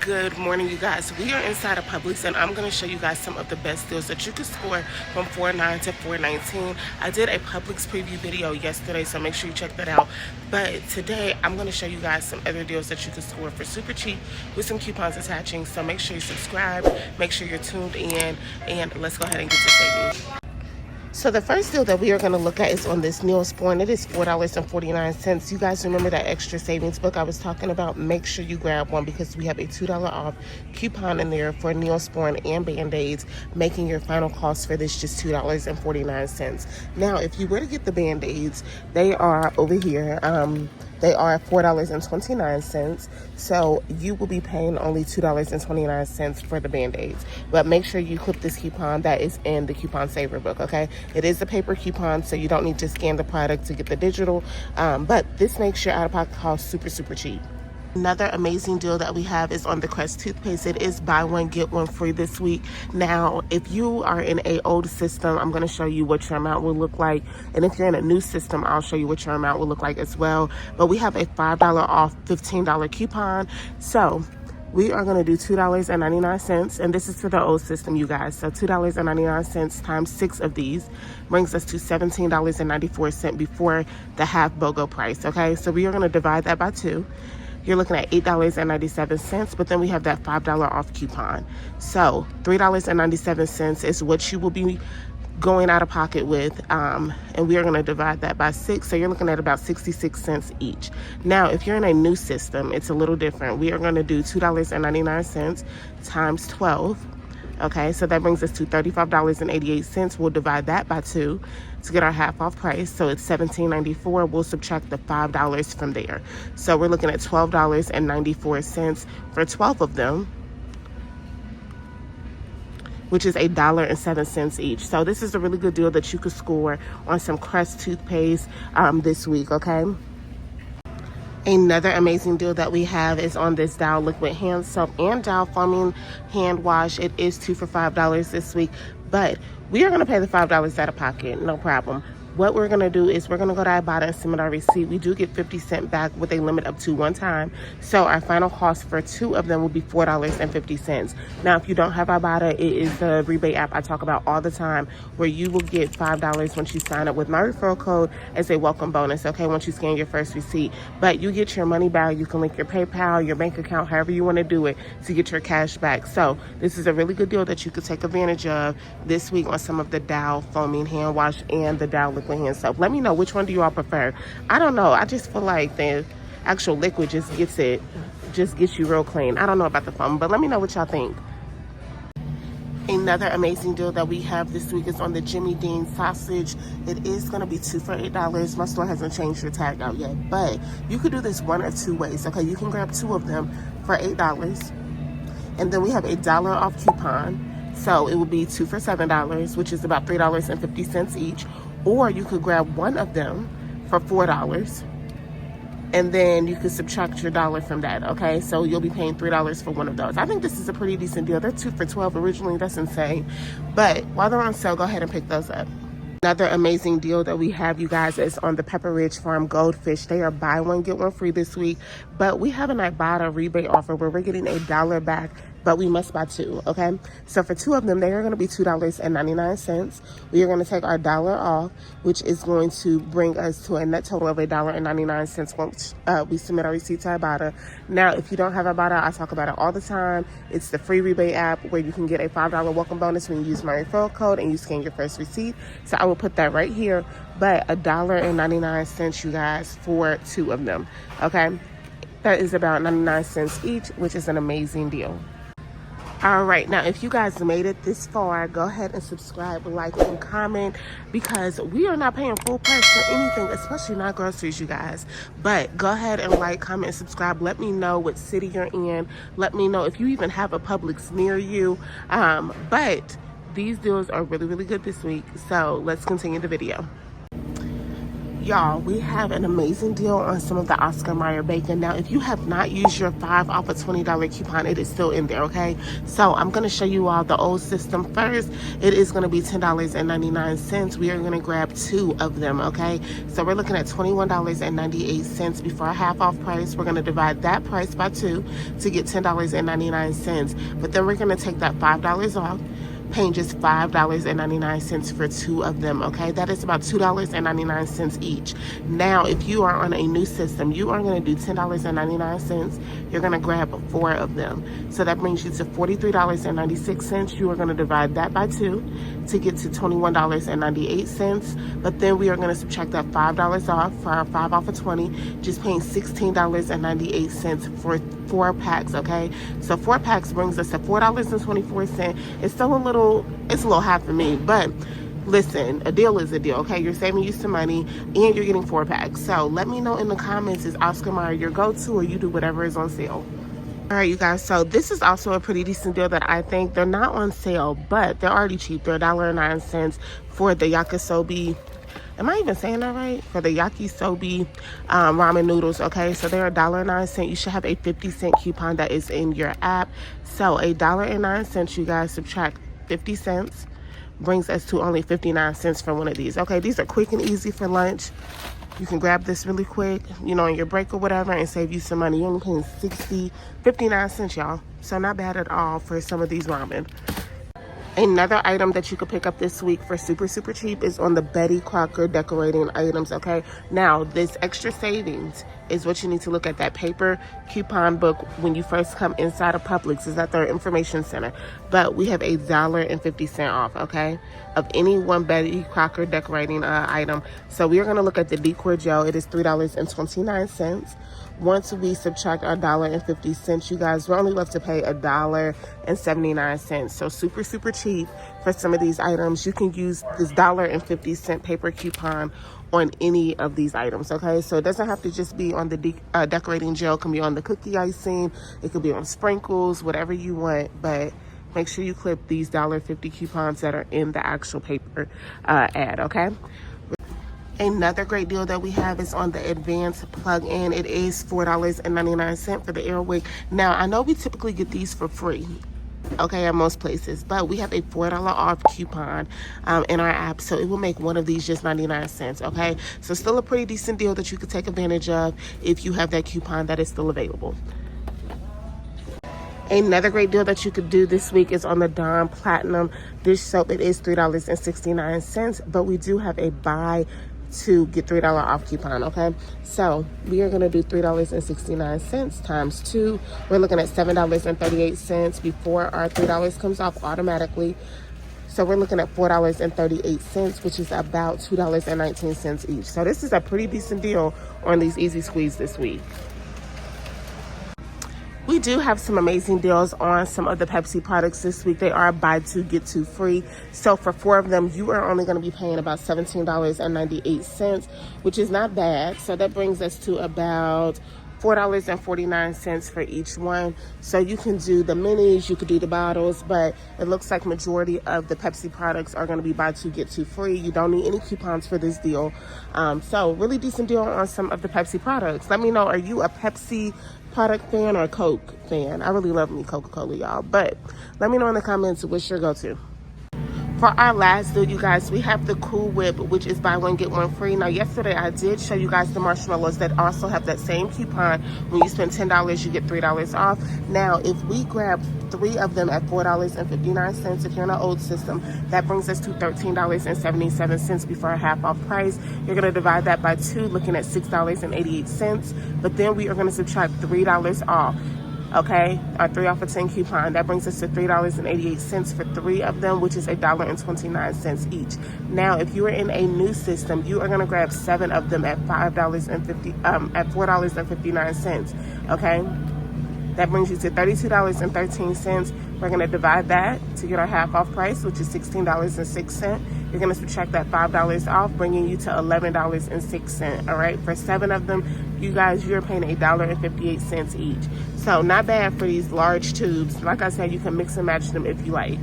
Good morning, you guys. We are inside of Publix, and I'm going to show you guys some of the best deals that you can score from $4.9 to $4.19. I did a Publix preview video yesterday, so make sure you check that out. But today, I'm going to show you guys some other deals that you can score for super cheap with some coupons attaching. So make sure you subscribe, make sure you're tuned in, and let's go ahead and get to savings. So the first deal that we are going to look at is on this Neosporin. It is $4.49. You guys remember that extra savings book I was talking about? Make sure you grab one because we have a $2 off coupon in there for Neosporin and Band-Aids, making your final cost for this just $2.49. Now, if you were to get the Band-Aids, they are over here. They are $4.29, so you will be paying only $2.29 for the Band-Aids. But make sure you clip this coupon that is in the coupon saver book, okay? It is a paper coupon, so you don't need to scan the product to get the digital, but this makes your out-of-pocket cost super, super cheap. Another amazing deal that we have is on the Crest toothpaste. It is buy one, get one free this week. Now, if you are in an old system, I'm going to show you what your amount will look like. And if you're in a new system, I'll show you what your amount will look like as well. But we have a $5 off $15 coupon. So we are going to do $2.99, and this is for the old system, you guys. So $2.99 times 6 of these brings us to $17.94 before the half BOGO price, okay? So we are going to divide that by 2. You're looking at $8.97, but then we have that $5 off coupon. So $3.97 is what you will be going out of pocket with, and we are going to divide that by 6, so you're looking at about 66 cents each. Now, if you're in a new system, it's a little different. We are going to do $2.99 times 12. Okay, so that brings us to $35.88. We'll divide that by 2 to get our half off price. So it's $17.94. We'll subtract the $5 from there. So we're looking at $12.94 for 12 of them, which is $1.07 each. So this is a really good deal that you could score on some Crest toothpaste this week, okay? Another amazing deal that we have is on this Dow liquid hand soap and Dow foaming hand wash. It is 2 for $5 this week, but we are going to pay the $5 out of pocket, no problem. What we're going to do is we're going to go to Ibotta and submit our receipt. We do get 50 cents back with a limit up to 1 time. So our final cost for 2 of them will be $4.50. Now, if you don't have Ibotta, it is the rebate app I talk about all the time, where you will get $5 once you sign up with my referral code as a welcome bonus, okay, once you scan your first receipt. But you get your money back. You can link your PayPal, your bank account, however you want to do it to get your cash back. So this is a really good deal that you could take advantage of this week on some of the Dow foaming hand wash and the Dow liquid hand soap. Let me know, which one do you all prefer? I don't know. I just feel like the actual liquid just gets you real clean. I don't know about the foam, but let me know what y'all think. Another amazing deal that we have this week is on the Jimmy Dean sausage. It is going to be 2 for $8. My store hasn't changed the tag out yet, but you could do this one of 2 ways. Okay, you can grab 2 of them for $8, and then we have a $1 off coupon. So it will be 2 for $7, which is about $3.50 each. Or you could grab 1 of them for $4, and then you could subtract your $1 from that, okay? So you'll be paying $3 for 1 of those. I think this is a pretty decent deal. They're 2 for $12 originally. That's insane. But while they're on sale, go ahead and pick those up. Another amazing deal that we have, you guys, is on the Pepper Ridge Farm Goldfish. They are buy one, get one free this week. But we have an Ibotta rebate offer where we're getting $1 back, but we must buy 2, okay? So for 2 of them, they are going to be $2.99. We are going to take our $1 off, which is going to bring us to a net total of $1.99 once we submit our receipt to Ibotta. Now, if you don't have Ibotta, I talk about it all the time. It's the free rebate app where you can get a $5 welcome bonus when you use my referral code and you scan your first receipt. So I will put that right here, but $1.99, you guys, for 2 of them, okay? That is about 99 cents each, which is an amazing deal. All right, now if you guys made it this far, go ahead and subscribe, like, and comment, because we are not paying full price for anything, especially not groceries, you guys. But go ahead and like, comment, and subscribe. Let me know what city you're in. Let me know if you even have a Publix near you. But these deals are really, really good this week, so let's continue the video. Y'all, we have an amazing deal on some of the Oscar Mayer bacon. Now, if you have not used your 5 off a $20 coupon, it is still in there, okay? So I'm going to show you all the old system first. It is going to be $10.99. We are going to grab 2 of them, okay? So we're looking at $21.98 before a half off price. We're going to divide that price by 2 to get $10.99. But then we're going to take that $5 off, paying just $5.99 for 2 of them, okay? That is about $2.99 each. Now, if you are on a new system, you are going to do $10.99. You're going to grab 4 of them. So that brings you to $43.96. You are going to divide that by 2 to get to $21.98. But then we are going to subtract that $5 off for our 5 off of 20, just paying $16.98 for 4 packs, okay? So 4 packs brings us to $4.24. It's still it's a little high for me, but listen, a deal is a deal, okay? You're saving you some money and you're getting 4 packs. So let me know in the comments, is Oscar Mayer your go-to, or you do whatever is on sale? All right, you guys, so this is also a pretty decent deal that I think. They're not on sale, but they're already cheap. They're $1.09 for the yakisobe. Am I even saying that right? For the yakisobe ramen noodles, okay? So they're $1.09. You should have a 50-cent coupon that is in your app. So $1.09, you guys, subtract 50 cents, brings us to only 59 cents for one of these. Okay, these are quick and easy for lunch. You can grab this really quick, you know, on your break or whatever, and save you some money. You're only paying 59 cents, y'all. So not bad at all for some of these ramen. Another item that you could pick up this week for super cheap is on the Betty Crocker decorating items, okay? Now, this extra savings is what you need to look at. That paper coupon book when you first come inside of Publix is at their information center. But we have $1.50 off, okay, of any one Betty Crocker decorating item. So we are going to look at the decor gel. It is $3.29. Once we subtract our $1.50, you guys, we're only left to pay $1.79. So super cheap for some of these items. You can use this $1.50 paper coupon on any of these items, okay? So it doesn't have to just be on the decorating gel. It can be on the cookie icing. It could be on sprinkles, whatever you want. But make sure you clip these $1.50 coupons that are in the actual paper ad, okay? Another great deal that we have is on the advanced plug-in. It is $4.99 for the Airwick. Now, I know we typically get these for free, okay, at most places, but we have a $4 off coupon in our app, so it will make one of these just 99 cents, okay? So still a pretty decent deal that you could take advantage of if you have that coupon that is still available. Another great deal that you could do this week is on the Dawn Platinum dish soap. It is $3.69, but we do have a buy to get $3 off coupon, okay? So we are going to do $3.69 times 2. We're looking at $7.38 before our $3 comes off automatically. So we're looking at $4.38, which is about $2.19 each. So this is a pretty decent deal on these Easy Squeeze this week. We do have some amazing deals on some of the Pepsi products this week. They are buy 2, get 2 free. So for 4 of them, you are only going to be paying about $17.98, which is not bad. So that brings us to about $4.49 for each one. So you can do the minis, you could do the bottles, but it looks like majority of the Pepsi products are going to be buy 2, get 2 free. You don't need any coupons for this deal. So really decent deal on some of the Pepsi products. Let me know, are you a Pepsi product fan or a Coke fan? I really love me Coca-Cola, y'all, but let me know in the comments what's your go-to. For our last deal, you guys, we have the Cool Whip, which is buy 1, get 1 free. Now, yesterday I did show you guys the marshmallows that also have that same coupon. When you spend $10, you get $3 off. Now, if we grab 3 of them at $4.59, if you're in an old system, that brings us to $13.77 before a half off price. You're going to divide that by 2, looking at $6.88. But then we are going to subtract $3 off. Okay, our 3 off of 10 coupon. That brings us to $3.88 for 3 of them, which is $1.29 each. Now, if you are in a new system, you are going to grab 7 of them at $4.59. Okay, that brings you to $32.13. We're going to divide that to get our half off price, which is $16.06. You're going to subtract that $5 off, bringing you to $11.06. All right, for 7 of them, you guys, you're paying $1.58 each. So not bad for these large tubes. Like I said, you can mix and match them if you like.